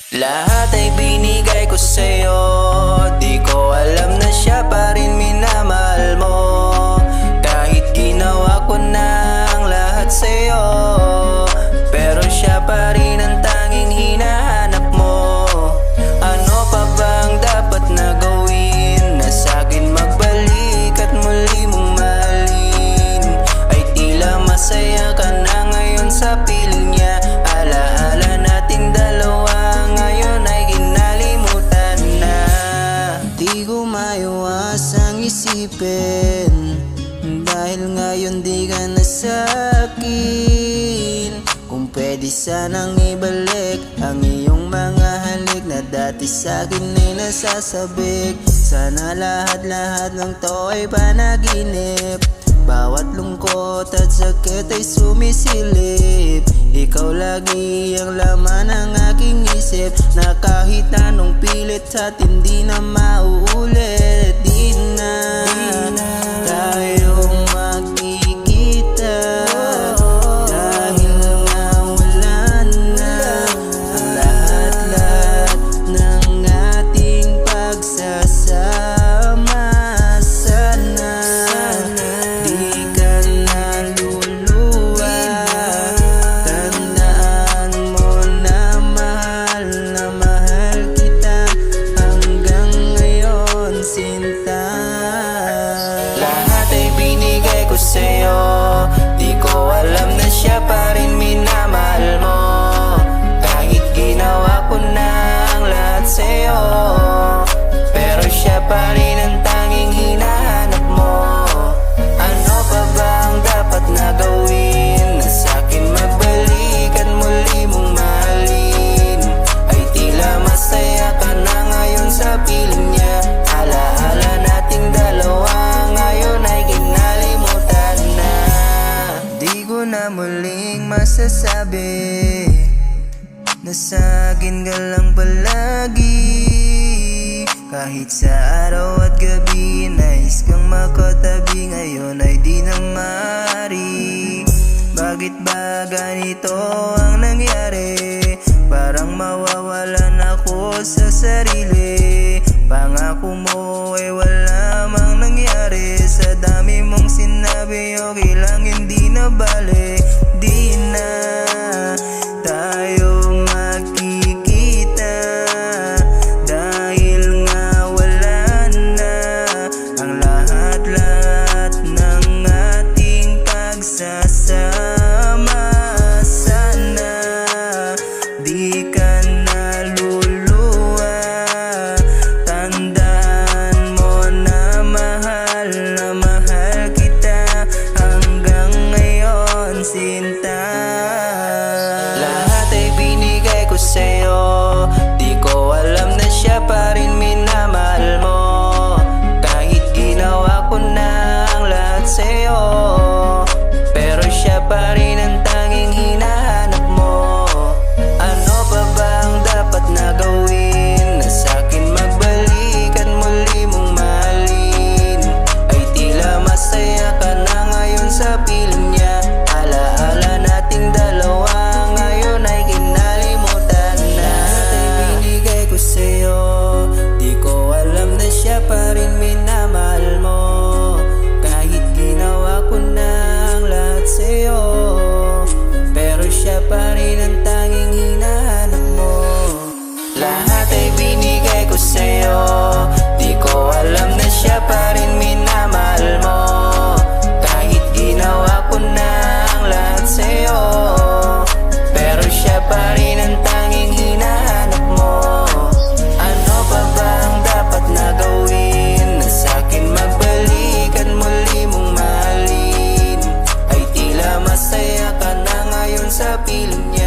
Lahat ay binigay ko sa'yo, di ko alam na siya pa rin minamahal mo. Kahit ginawa ko na ang lahat sa'yo, pero siya pa rin ang tanging hinahanap mo. Ano pa bang dapat na gawin na sa'kin magbalik at muli mong mahalin? Ay tila masaya ka na ngayon sa piling niya. Alaala nating dalawa ngayon ay kinalimutan na. Di ko maiwasang isipin, dahil ngayon di ka na sa'kin. Kung pwede sanang ibalik ang iyong mga halik na dati sa'kin ay nasasabik. Sana lahat ng to ay panaginip, bawat lungkot at sakit ay sumisilip. Ikaw lagi ang laman ng aking isip, na kahit anong pilit at hindi na mauulit. Di na tayo magkikita, dahil nga wala na ang lahat ng ating pagsasama. Sana di ka naluluwa, tandaan mo na mahal kita hanggang ngayon, sinta. Lahat ay binigay ko sa'yo, di ko alam na siya pa rin minamahal mo. Kahit ginawa ko na ang lahat sa'yo, pero siya pa rin ang tanging hinahanap mo. Ano pa ba ang dapat na gawin na sa'kin magbalik at muli mong mahalin? Ay tila masaya ka na ngayon sa piling niya. Alaala nating dalawa ngayon ay kinalimutan na. Di ko na muling masasabi na sa'kin ka lang palagi. Kahit sa araw at gabi nais kang makatabi, ngayon ay di na maaari. Bakit ba ganito ang nangyari? Parang mawawalan ako sa sarili. Pangako mo ay wala mang nangyari. Sa dami mong sinabi, okay lang, hindi na balik. Di na tayo magkikita, dahil nga wala na ang lahat ng ating pagsasama. Sana di ka naluluwa, tandaan mo na mahal kita hanggang ngayon, sinta. Lahat ay binigay ko sa'yo, di ko alam na siya pa rin minamahal mo. Kahit ginawa ko na ang lahat sa'yo, pero siya pa rin ang tanging hinahanap mo. Ano pa ba ang dapat na gawin na sa'kin magbalik at muli mong mahalin? Ay tila masaya ka na ngayon sa piling niya. Alaala nating dalawa ngayon ay kinalimutan na. Lahat ay binigay ko sa'yo, di ko alam na siya pa rin minamahal mo. Kahit ginawa ko na ang lahat sa'yo, pero siya pa rin ang tanging hinahanap mo. Lahat ay binigay ko sa'yo, di ko alam na siya pa rin minamahal mo. Kahit ginawa ko na ang lahat sa'yo, pero siya pa rin ang tanging hinahanap mo. Ano pa ba ang dapat na gawin na sa'kin magbalik at muli mong mahalin? Ay tila masaya ka na ngayon sa piling niya.